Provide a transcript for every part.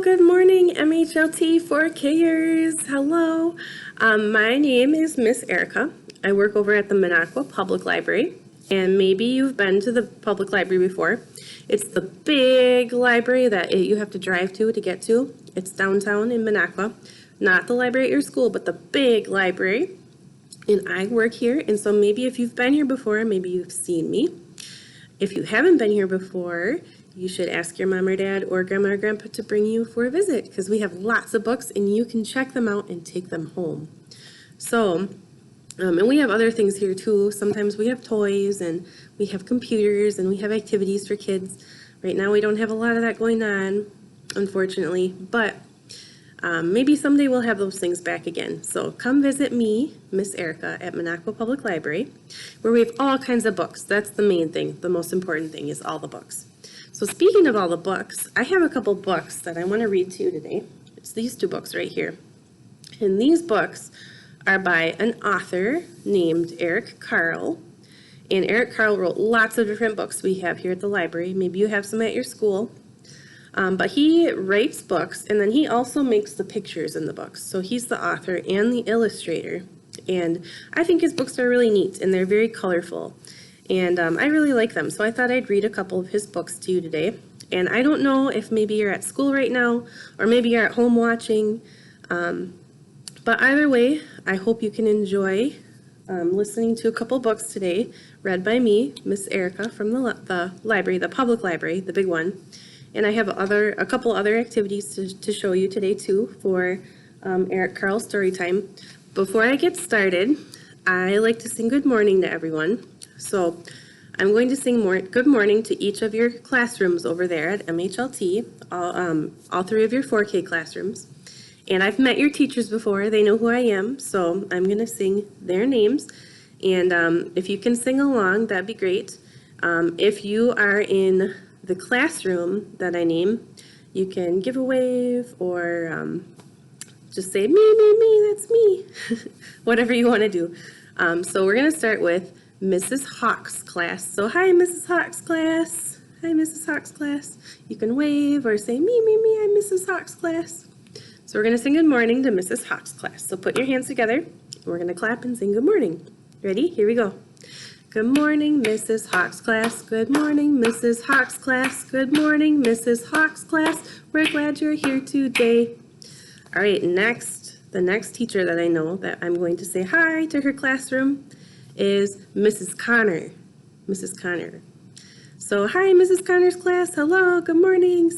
good morning, MHLT 4Kers. Hello. My name is Miss Erica. I work over at the Minocqua Public Library, and maybe you've been to the public library before. It's the big library that you have to drive to get to. It's downtown in Minocqua. Not the library at your school, but the big library. And I work here, and so maybe if you've been here before, maybe you've seen me. If you haven't been here before, you should ask your mom or dad or grandma or grandpa to bring you for a visit, because we have lots of books and you can check them out and take them home. So, and we have other things here too. Sometimes we have toys and we have computers and we have activities for kids. Right now we don't have a lot of that going on, unfortunately, but maybe someday we'll have those things back again. So come visit me, Miss Erica, at Minocqua Public Library, where we have all kinds of books. That's the main thing. The most important thing is all the books. So speaking of all the books, I have a couple books that I want to read to you today. It's these two books right here. And these books are by an author named Eric Carle. And Eric Carle wrote lots of different books we have here at the library. Maybe you have some at your school. But he writes books, and then he also makes the pictures in the books. So he's the author and the illustrator. And I think his books are really neat, and they're very colorful. And I really like them, so I thought I'd read a couple of his books to you today. And I don't know if maybe you're at school right now, or maybe you're at home watching. But either way, I hope you can enjoy listening to a couple books today, read by me, Miss Erica, from the library, the public library, the big one. And I have a couple other activities to show you today too for Eric Carle Storytime. Before I get started, I like to sing good morning to everyone. So I'm going to sing good morning to each of your classrooms over there at MHLT, all three of your 4K classrooms. And I've met your teachers before. They know who I am, so I'm going to sing their names. And if you can sing along, that'd be great. If you are in the classroom that I name, you can give a wave or just say, me, that's me. Whatever you want to do. So we're going to start with Mrs. Hawk's class. So hi, Mrs. Hawk's class. Hi, Mrs. Hawk's class. You can wave or say, me, I'm Mrs. Hawk's class. So we're going to sing good morning to Mrs. Hawk's class. So put your hands together, and we're going to clap and sing good morning. Ready? Here we go. Good morning, Mrs. Hawk's class. Good morning, Mrs. Hawk's class. Good morning, Mrs. Hawk's class. We're glad you're here today. All right, the next teacher that I know that I'm going to say hi to her classroom is Mrs. Connor. Mrs. Connor. So, hi, Mrs. Connor's class. Hello, good morning.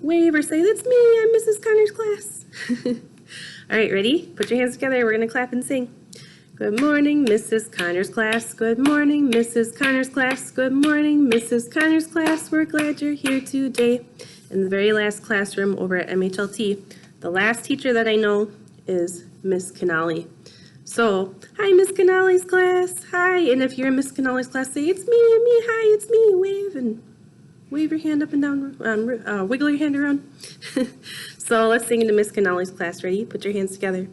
Wave or say, it's me, I'm Mrs. Connor's class. All right, ready? Put your hands together. We're going to clap and sing. Good morning, Mrs. Connor's class. Good morning, Mrs. Connor's class. Good morning, Mrs. Connor's class. We're glad you're here today. In the very last classroom over at MHLT, the last teacher that I know is Miss Canale. So, hi, Miss Canale's class. Hi, and if you're in Miss Canale's class, say, it's me, hi, it's me. Wave and wave your hand up and down, wiggle your hand around. So let's sing into Miss Canale's class. Ready? Put your hands together.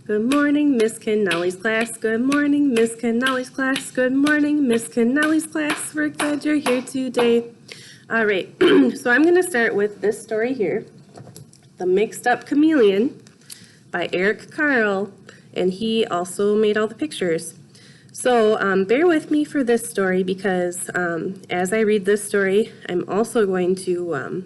Good morning, Miss Canale's class. Good morning, Miss Canale's class. Good morning, Miss Canale's class. We're glad you're here today. All right, so I'm going to start with this story here, The Mixed Up Chameleon by Eric Carle. And he also made all the pictures. So bear with me for this story because as I read this story, I'm also going to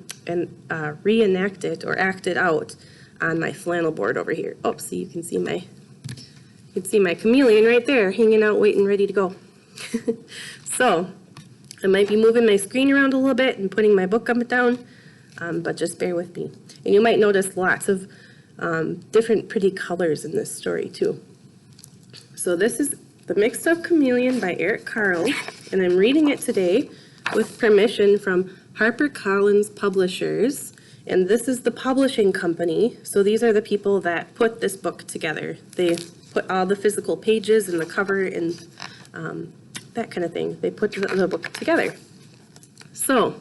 reenact it or act it out on my flannel board over here. Oh, see, you can see my chameleon right there, hanging out, waiting, ready to go. So I might be moving my screen around a little bit and putting my book up and down, but just bear with me. And you might notice lots of different pretty colors in this story too. So this is The Mixed Up Chameleon by Eric Carle, and I'm reading it today with permission from HarperCollins Publishers, and this is the publishing company. So these are the people that put this book together. They put all the physical pages and the cover and that kind of thing. They put the book together. So,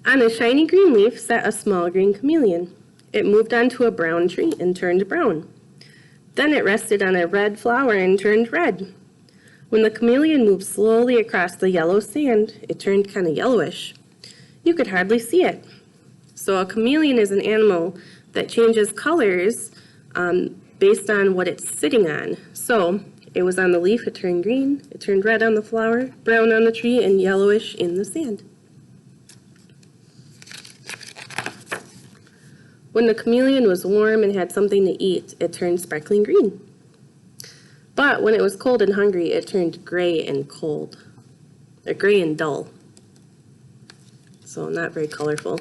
on a shiny green leaf sat a small green chameleon. It moved onto a brown tree and turned brown. Then it rested on a red flower and turned red. When the chameleon moved slowly across the yellow sand, it turned kind of yellowish. You could hardly see it. So a chameleon is an animal that changes colors based on what it's sitting on. So it was on the leaf, it turned green, it turned red on the flower, brown on the tree, and yellowish in the sand. When the chameleon was warm and had something to eat, it turned sparkling green. But when it was cold and hungry, it turned gray and cold, or gray and dull. So not very colorful.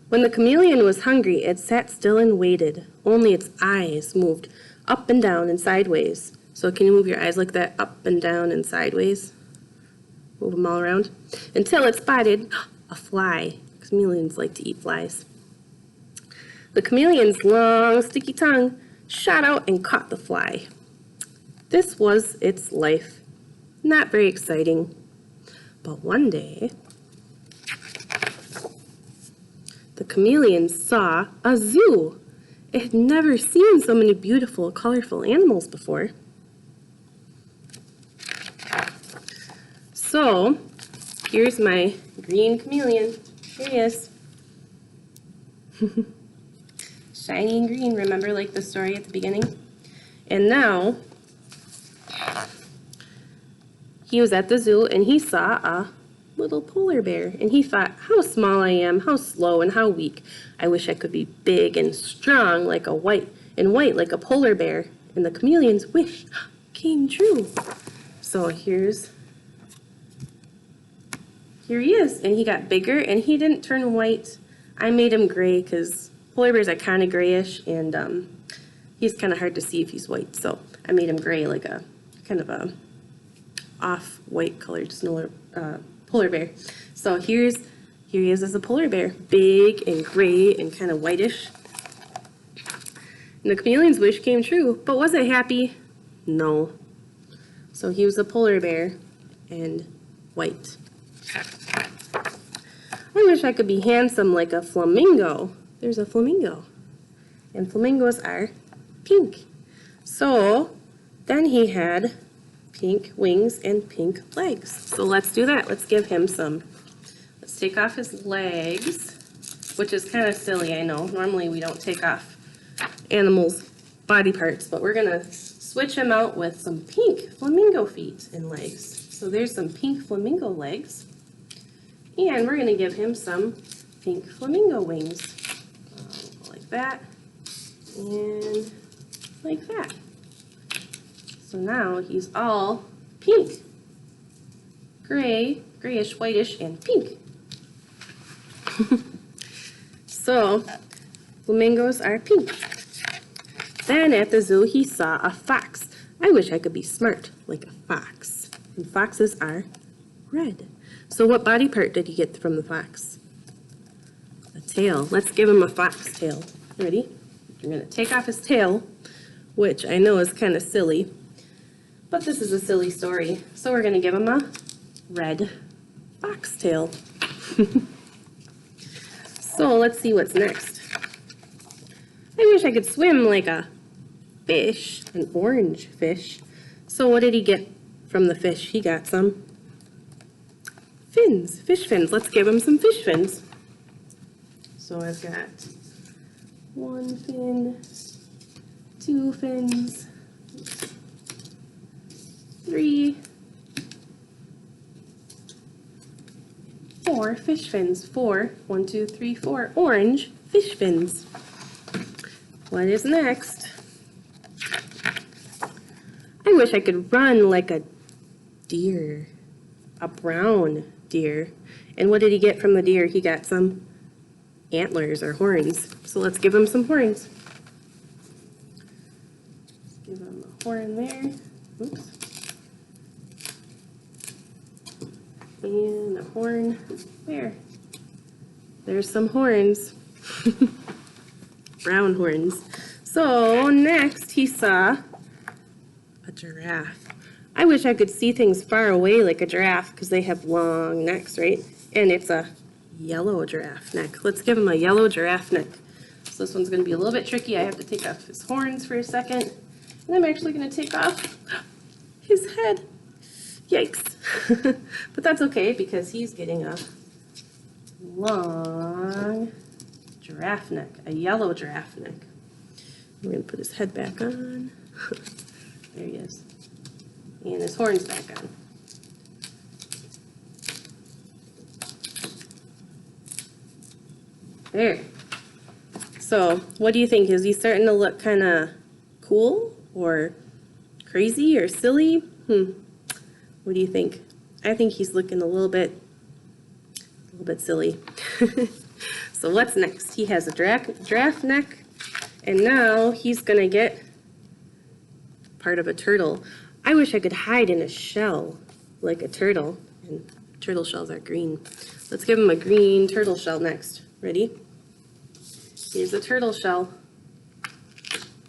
When the chameleon was hungry, it sat still and waited. Only its eyes moved up and down and sideways. So can you move your eyes like that, up and down and sideways? Move them all around. Until it spotted a fly. Chameleons like to eat flies. The chameleon's long, sticky tongue shot out and caught the fly. This was its life. Not very exciting. But one day, the chameleon saw a zoo. It had never seen so many beautiful, colorful animals before. So, here's my green chameleon. Here he is. Shiny and green, remember, like the story at the beginning? And now, he was at the zoo and he saw a little polar bear. And he thought, how small I am, how slow and how weak. I wish I could be big and strong like white like a polar bear. And the chameleon's wish came true. So here he is, and he got bigger, and he didn't turn white. I made him gray because polar bears are kind of grayish, and he's kind of hard to see if he's white. So I made him gray, like a kind of a off-white colored polar bear. So here he is as a polar bear, big and gray and kind of whitish. And the chameleon's wish came true, but was it happy? No. So he was a polar bear and white. I wish I could be handsome like a flamingo. There's a flamingo. And flamingos are pink. So then he had pink wings and pink legs. So let's do that. Let's give him some. Let's take off his legs, which is kind of silly, I know. Normally we don't take off animals' body parts, but we're going to switch him out with some pink flamingo feet and legs. So there's some pink flamingo legs. And we're going to give him some pink flamingo wings, like that, and like that. So now he's all pink, gray, grayish, whitish, and pink. So flamingos are pink. Then at the zoo he saw a fox. I wish I could be smart like a fox. And foxes are red. So what body part did he get from the fox? A tail. Let's give him a fox tail. Ready? You're going to take off his tail, which I know is kind of silly, but this is a silly story. So we're going to give him a red fox tail. So let's see what's next. I wish I could swim like a fish, an orange fish. So what did he get from the fish? He got some fins, fish fins. Let's give him some fish fins. So I've got 1 fin, 2 fins, 3, 4 fish fins. 4, 1, 2, 3, 4 orange fish fins. What is next? I wish I could run like a deer, a brown deer. And what did he get from the deer? He got some antlers or horns. So let's give him some horns. Let's give him a horn there. Oops. And a horn there. There's some horns. Brown horns. So next he saw a giraffe. I wish I could see things far away like a giraffe because they have long necks, right? And it's a yellow giraffe neck. Let's give him a yellow giraffe neck. So this one's going to be a little bit tricky. I have to take off his horns for a second. And I'm actually going to take off his head. Yikes. But that's okay because he's getting a long giraffe neck, a yellow giraffe neck. We're going to put his head back on. There he is. And his horns back on. There. So, what do you think? Is he starting to look kind of cool or crazy or silly? What do you think? I think he's looking a little bit silly. So what's next? He has a giraffe neck, and now he's gonna get part of a turtle. I wish I could hide in a shell like a turtle, and turtle shells are green. Let's give him a green turtle shell next. Ready? Here's a turtle shell.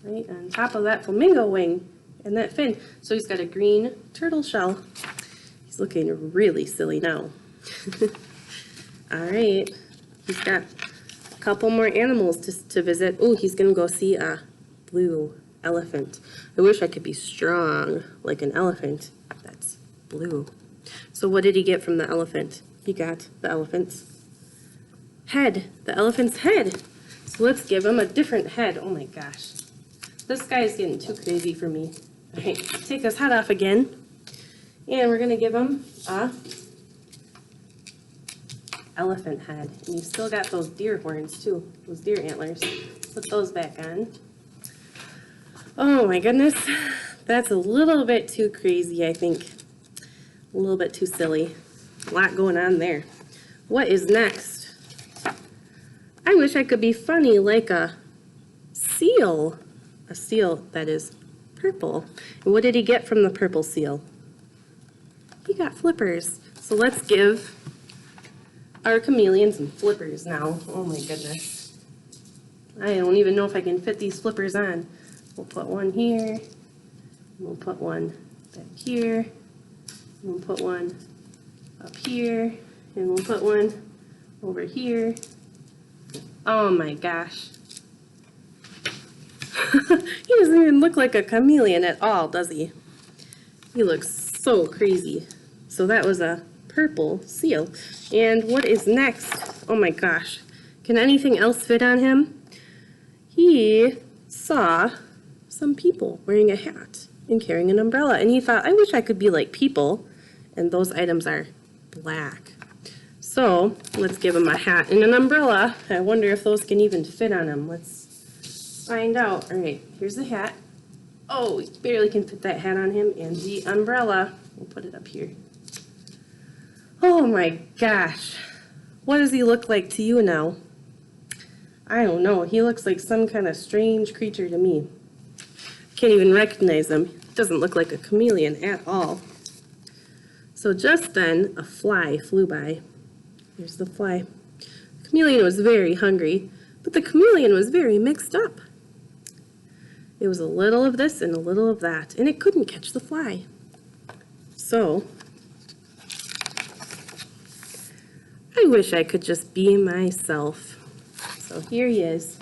Right on top of that flamingo wing and that fin. So he's got a green turtle shell. He's looking really silly now. All right, he's got a couple more animals to visit. Oh, he's gonna go see a blue elephant. I wish I could be strong like an elephant that's blue. So what did he get from the elephant? He got the elephant's head, the elephant's head. So let's give him a different head. Oh my gosh, this guy is getting too crazy for me. All right, take his head off again. And we're gonna give him a elephant head. And you've still got those deer horns too, those deer antlers. Put those back on. Oh my goodness, that's a little bit too crazy, I think. A little bit too silly. A lot going on there. What is next? I wish I could be funny like a seal. A seal that is purple. And what did he get from the purple seal? He got flippers. So let's give our chameleon some flippers now. Oh my goodness. I don't even know if I can fit these flippers on. We'll put one here. We'll put one back here. We'll put one up here. And we'll put one over here. Oh my gosh. He doesn't even look like a chameleon at all, does he? He looks so crazy. So that was a purple seal. And what is next? Oh my gosh. Can anything else fit on him? He saw some people wearing a hat and carrying an umbrella. And he thought, I wish I could be like people. And those items are black. So let's give him a hat and an umbrella. I wonder if those can even fit on him. Let's find out. All right, here's the hat. Oh, we barely can fit that hat on him. And the umbrella. We'll put it up here. Oh my gosh. What does he look like to you now? I don't know. He looks like some kind of strange creature to me. Can't even recognize him. He doesn't look like a chameleon at all. So just then, a fly flew by. Here's the fly. The chameleon was very hungry, but the chameleon was very mixed up. It was a little of this and a little of that, and it couldn't catch the fly. So I wish I could just be myself. So here he is,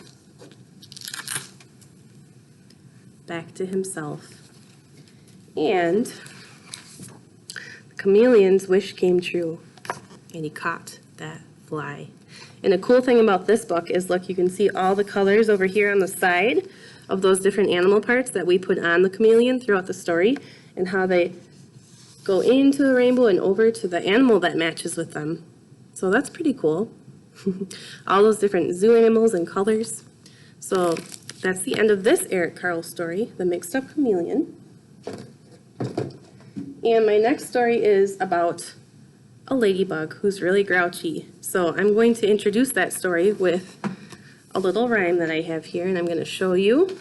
back to himself. And the chameleon's wish came true, and he caught that fly. And the cool thing about this book is, look, you can see all the colors over here on the side of those different animal parts that we put on the chameleon throughout the story, and how they go into the rainbow and over to the animal that matches with them. So that's pretty cool. All those different zoo animals and colors. So that's the end of this Eric Carle story, The Mixed Up Chameleon. And my next story is about a ladybug who's really grouchy. So I'm going to introduce that story with a little rhyme that I have here, and I'm going to show you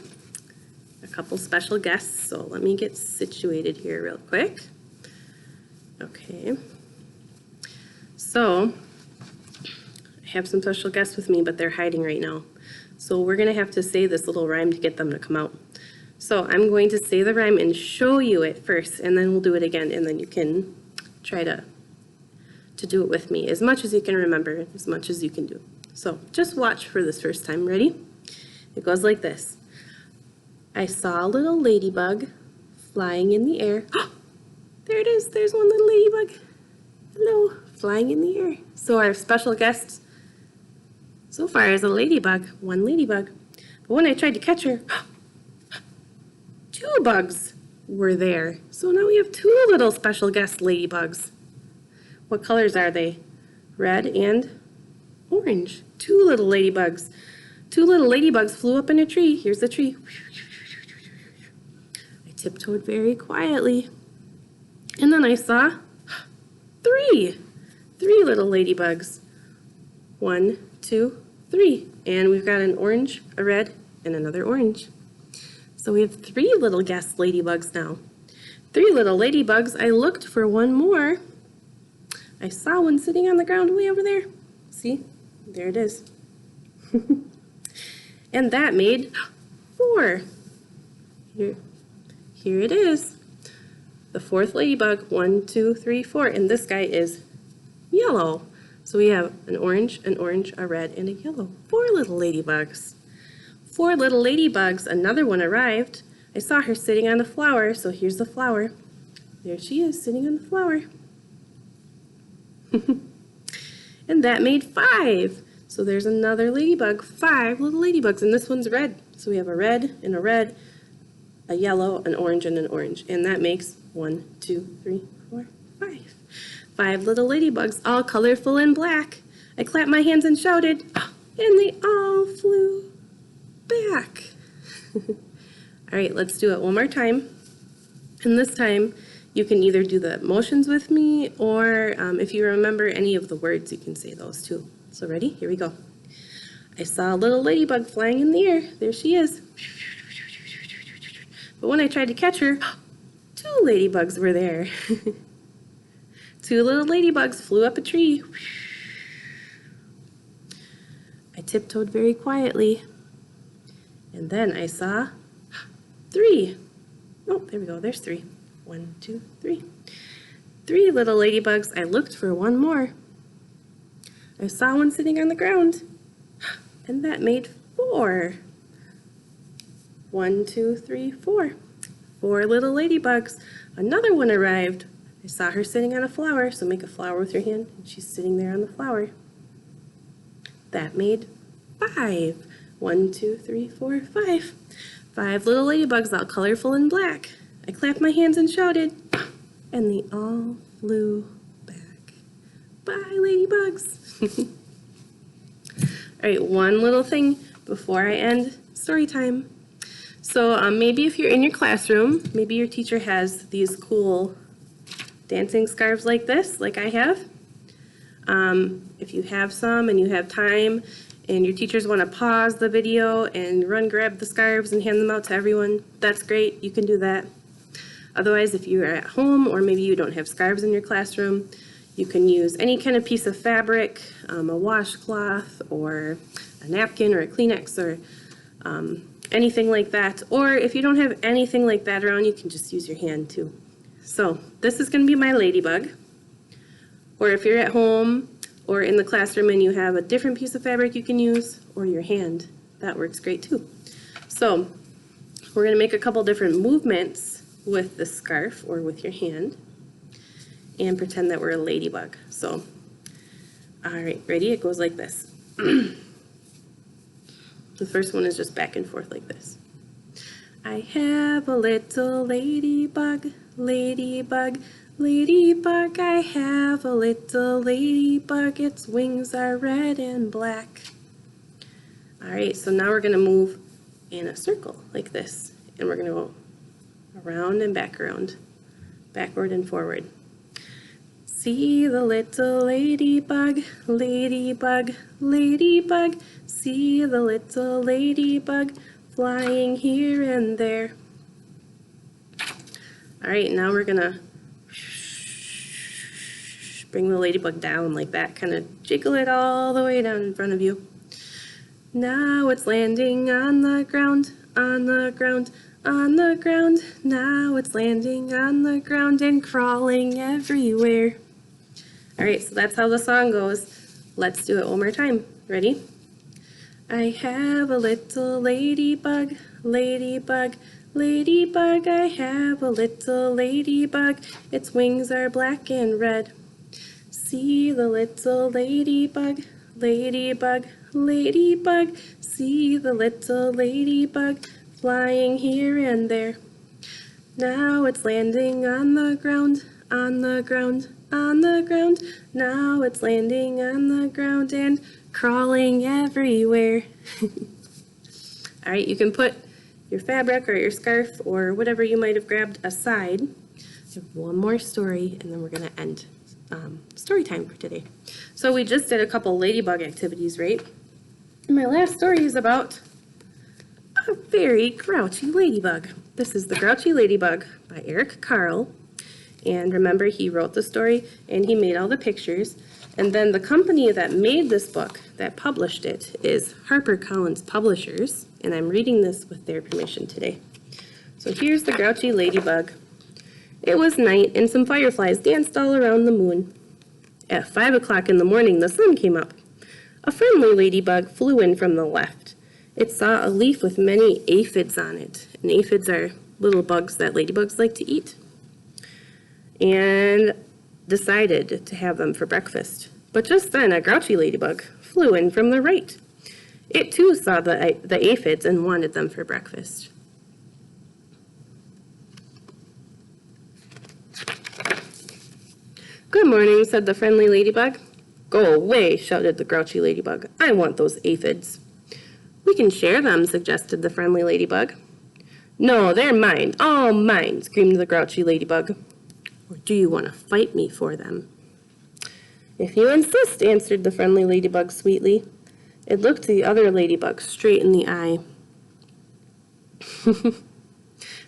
a couple special guests. So let me get situated here real quick. Okay. So I have some special guests with me, but they're hiding right now. So we're going to have to say this little rhyme to get them to come out. So I'm going to say the rhyme and show you it first, and then we'll do it again, and then you can try to do it with me as much as you can remember, as much as you can do. So just watch for this first time. Ready? It goes like this. I saw a little ladybug flying in the air. There it is. There's one little ladybug. Hello. flying in the air. So our special guest so far is a ladybug, one ladybug. But when I tried to catch her, two bugs were there. So now we have two little special guest ladybugs. What colors are they? Red and orange. Two little ladybugs. Two little ladybugs flew up in a tree. Here's the tree. I tiptoed very quietly. And then I saw three little ladybugs. 1, 2, 3. And we've got an orange, a red, and another orange. So we have 3 little guest ladybugs now. 3 little ladybugs. I looked for one more. I saw one sitting on the ground way over there. See? There it is. And that made 4. Here it is. The 4th ladybug. 1, 2, 3, 4. And this guy is yellow. So we have an orange, a red, and a yellow. 4 little ladybugs. 4 little ladybugs. Another one arrived. I saw her sitting on a flower, so here's the flower. There she is, sitting on the flower. And that made 5. So there's another ladybug. 5 little ladybugs, and this one's red. So we have a red, a yellow, an orange, and an orange. And that makes 1, 2, 3, 4, 5. 5 little ladybugs, all colorful and black. I clapped my hands and shouted, and they all flew back. All right, let's do it one more time. And this time, you can either do the motions with me, or if you remember any of the words, you can say those too. So ready? Here we go. I saw a little ladybug flying in the air. There she is. But when I tried to catch her, 2 ladybugs were there. 2 little ladybugs flew up a tree. I tiptoed very quietly. And then I saw 3. Oh, there we go. There's 3. 1, 2, 3. 3 little ladybugs. I looked for one more. I saw one sitting on the ground. And that made 4. 1, 2, 3, 4. 4 little ladybugs. Another one arrived. I saw her sitting on a flower, so make a flower with your hand, and she's sitting there on the flower. That made 5. 1, 2, 3, 4, 5. 5 little ladybugs, all colorful and black. I clapped my hands and shouted, and they all flew back. Bye, ladybugs. All right, one little thing before I end story time. So maybe if you're in your classroom, maybe your teacher has these cool dancing scarves like this, like I have. If you have some and you have time and your teachers want to pause the video and run grab the scarves and hand them out to everyone, that's great, you can do that. Otherwise, if you're at home or maybe you don't have scarves in your classroom, you can use any kind of piece of fabric, a washcloth or a napkin or a Kleenex or anything like that. Or if you don't have anything like that around, you can just use your hand too. So this is going to be my ladybug. Or if you're at home or in the classroom and you have a different piece of fabric you can use, or your hand, that works great too. So we're going to make a couple different movements with the scarf or with your hand and pretend that we're a ladybug. So, all right, ready? It goes like this. The first one is just back and forth like this. I have a little ladybug, ladybug, ladybug. I have a little ladybug. Its wings are red and black. All right, so now we're going to move in a circle like this. And we're going to go around and back around, backward and forward. See the little ladybug, ladybug, ladybug. See the little ladybug flying here and there. All right, now we're gonna bring the ladybug down like that, kind of jiggle it all the way down in front of you. Now it's landing on the ground, on the ground, on the ground. Now it's landing on the ground and crawling everywhere. All right, so that's how the song goes. Let's do it one more time. Ready? I have a little ladybug, ladybug, ladybug. I have a little ladybug. Its wings are black and red. See the little ladybug, ladybug, ladybug. See the little ladybug flying here and there. Now it's landing on the ground, on the ground, on the ground. Now it's landing on the ground and crawling everywhere. All right, you can put your fabric or your scarf or whatever you might have grabbed aside. One more story, and then we're going to end story time for today. So we just did a couple ladybug activities, right? And my last story is about a very grouchy ladybug. This is The Grouchy Ladybug by Carle. And remember, he wrote the story and he made all the pictures. And then the company that made this book, that published it, is HarperCollins Publishers. And I'm reading this with their permission today. So here's The Grouchy Ladybug. It was night and some fireflies danced all around the moon. At 5 o'clock in the morning, the sun came up. A friendly ladybug flew in from the left. It saw a leaf with many aphids on it. And aphids are little bugs that ladybugs like to eat. And decided to have them for breakfast. But just then, a grouchy ladybug flew in from the right. It too saw the aphids and wanted them for breakfast. Good morning, said the friendly ladybug. Go away, shouted the grouchy ladybug. I want those aphids. We can share them, suggested the friendly ladybug. No, they're mine, all mine, screamed the grouchy ladybug. Or do you want to fight me for them? If you insist, answered the friendly ladybug sweetly. It looked the other ladybug straight in the eye.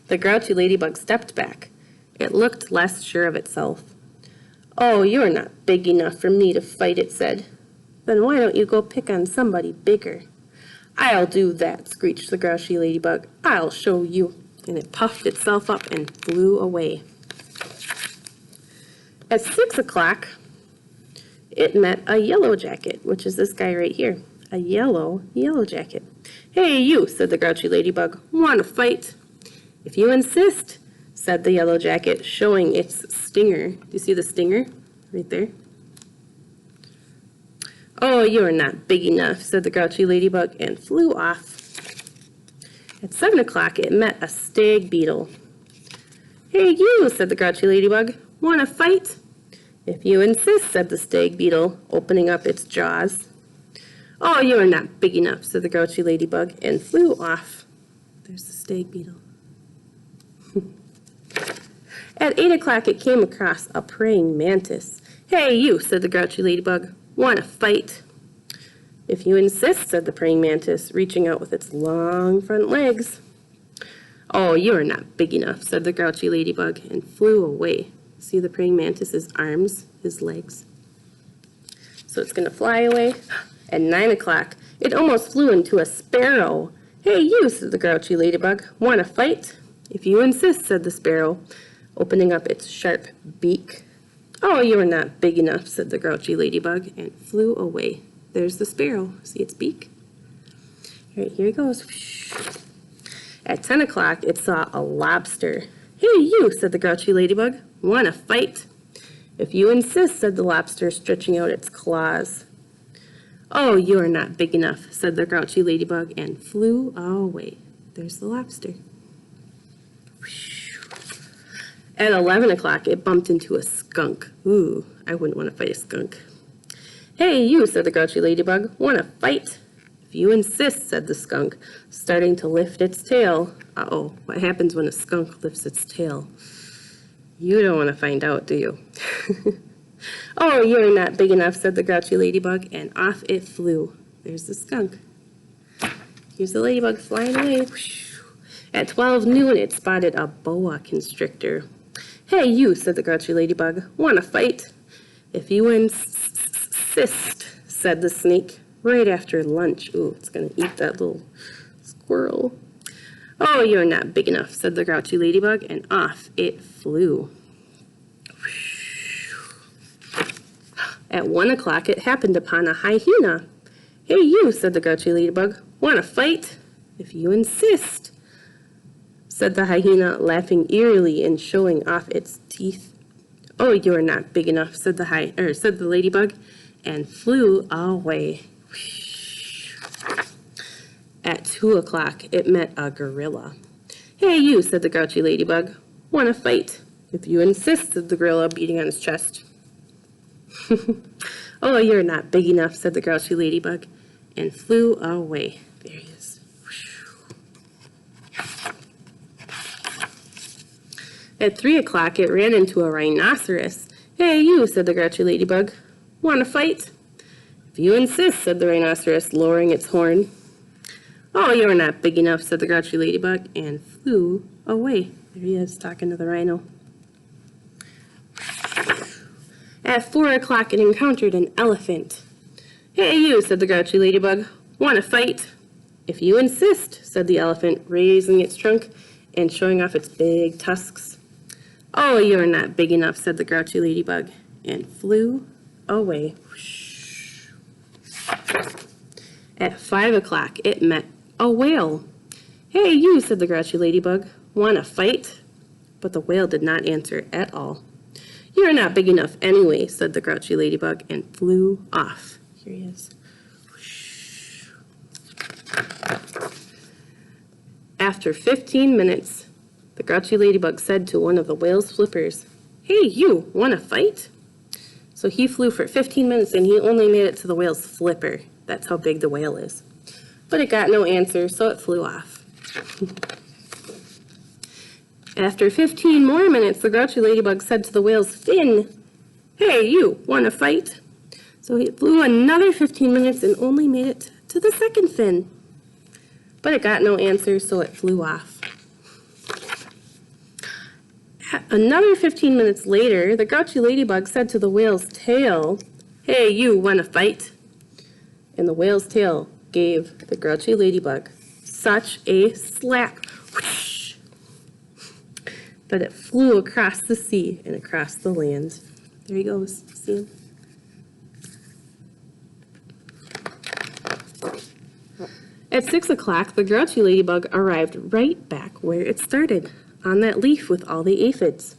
The grouchy ladybug stepped back. It looked less sure of itself. Oh, you're not big enough for me to fight, it said. Then why don't you go pick on somebody bigger? I'll do that, screeched the grouchy ladybug. I'll show you. And it puffed itself up and flew away. At 6 o'clock, it met a yellow jacket, which is this guy right here. A yellow jacket. Hey, you, said the grouchy ladybug. Want to fight? If you insist, said the yellow jacket, showing its stinger. Do you see the stinger right there? Oh, you're not big enough, said the grouchy ladybug, and flew off. At 7 o'clock, it met a stag beetle. Hey, you, said the grouchy ladybug. Want to fight? If you insist, said the stag beetle, opening up its jaws. Oh, you are not big enough, said the grouchy ladybug, and flew off. There's the stag beetle. At 8 o'clock, it came across a praying mantis. Hey, you, said the grouchy ladybug. Want to fight? If you insist, said the praying mantis, reaching out with its long front legs. Oh, you are not big enough, said the grouchy ladybug, and flew away. See the praying mantis's arms, his legs? So it's going to fly away. At 9 o'clock, it almost flew into a sparrow. Hey, you, said the grouchy ladybug. Want to fight? If you insist, said the sparrow, opening up its sharp beak. Oh, you are not big enough, said the grouchy ladybug, and flew away. There's the sparrow. See its beak? All right, here it goes. At 10 o'clock, it saw a lobster. Hey, you, said the grouchy ladybug. Want to fight? If you insist, said the lobster, stretching out its claws. Oh, you are not big enough, said the grouchy ladybug, and flew away. There's the lobster. At 11 o'clock, it bumped into a skunk. Ooh, I wouldn't want to fight a skunk. Hey, you, said the grouchy ladybug. Want to fight? If you insist, said the skunk, starting to lift its tail. Uh-oh, what happens when a skunk lifts its tail? You don't want to find out, do you? Oh, you're not big enough, said the grouchy ladybug, and off it flew. There's the skunk. Here's the ladybug flying away. At 12 noon, it spotted a boa constrictor. Hey, you, said the grouchy ladybug. Want to fight? If you insist, said the snake, right after lunch. Ooh, it's going to eat that little squirrel. Oh, you're not big enough, said the grouchy ladybug, and off it flew. At 1 o'clock, it happened upon a hyena. Hey, you, said the grouchy ladybug. Want to fight? If you insist, said the hyena, laughing eerily and showing off its teeth. "Oh, you are not big enough," said said the ladybug, and flew away. At 2 o'clock, it met a gorilla. "Hey, you," said the grouchy ladybug. "Want to fight?" "If you insist," said the gorilla, beating on his chest. "Oh, you're not big enough," said the grouchy ladybug, and flew away. There he is. At 3 o'clock, it ran into a rhinoceros. "Hey, you," said the grouchy ladybug. "Want to fight?" "If you insist," said the rhinoceros, lowering its horn. "Oh, you're not big enough," said the grouchy ladybug, and flew away. There he is, talking to the rhino. At 4 o'clock, it encountered an elephant. "Hey, you," said the grouchy ladybug. "Want to fight?" "If you insist," said the elephant, raising its trunk and showing off its big tusks. "Oh, you're not big enough," said the grouchy ladybug, and flew away. At 5 o'clock, it met a whale. "Hey, you," said the grouchy ladybug. "Want to fight?" But the whale did not answer at all. "You're not big enough anyway," said the grouchy ladybug, and flew off. Here he is. After 15 minutes, the grouchy ladybug said to one of the whale's flippers, "Hey, you, want to fight?" So he flew for 15 minutes and he only made it to the whale's flipper. That's how big the whale is. But it got no answer, so it flew off. After 15 more minutes, the grouchy ladybug said to the whale's fin, "Hey, you, want to fight?" So he flew another 15 minutes and only made it to the second fin. But it got no answer, so it flew off. Another 15 minutes later, the grouchy ladybug said to the whale's tail, "Hey, you, want to fight?" And the whale's tail gave the grouchy ladybug such a slap that it flew across the sea and across the land. There he goes. See him? At 6 o'clock, the grouchy ladybug arrived right back where it started, on that leaf with all the aphids.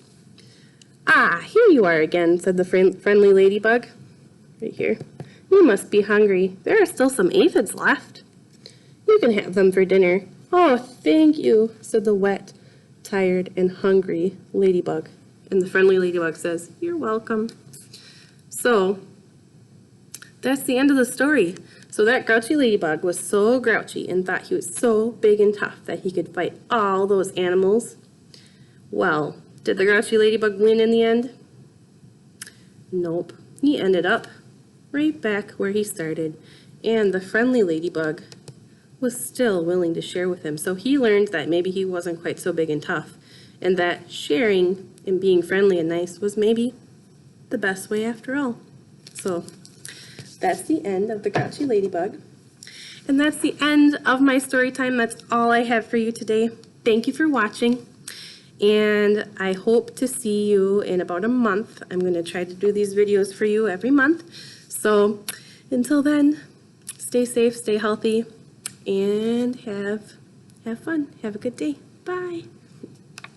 "Ah, here you are again," said the friendly ladybug. Right here. "You must be hungry. There are still some aphids left. You can have them for dinner." "Oh, thank you," said the wet, tired, and hungry ladybug. And the friendly ladybug says, "You're welcome." So, that's the end of the story. So that grouchy ladybug was so grouchy and thought he was so big and tough that he could fight all those animals. Well, did the grouchy ladybug win in the end? Nope. He ended up right back where he started, and the friendly ladybug was still willing to share with him. So he learned that maybe he wasn't quite so big and tough, and that sharing and being friendly and nice was maybe the best way after all. So that's the end of the grouchy ladybug. And that's the end of my story time. That's all I have for you today. Thank you for watching. And I hope to see you in about a month. I'm going to try to do these videos for you every month. So until then, stay safe, stay healthy, and have fun. Have a good day. Bye.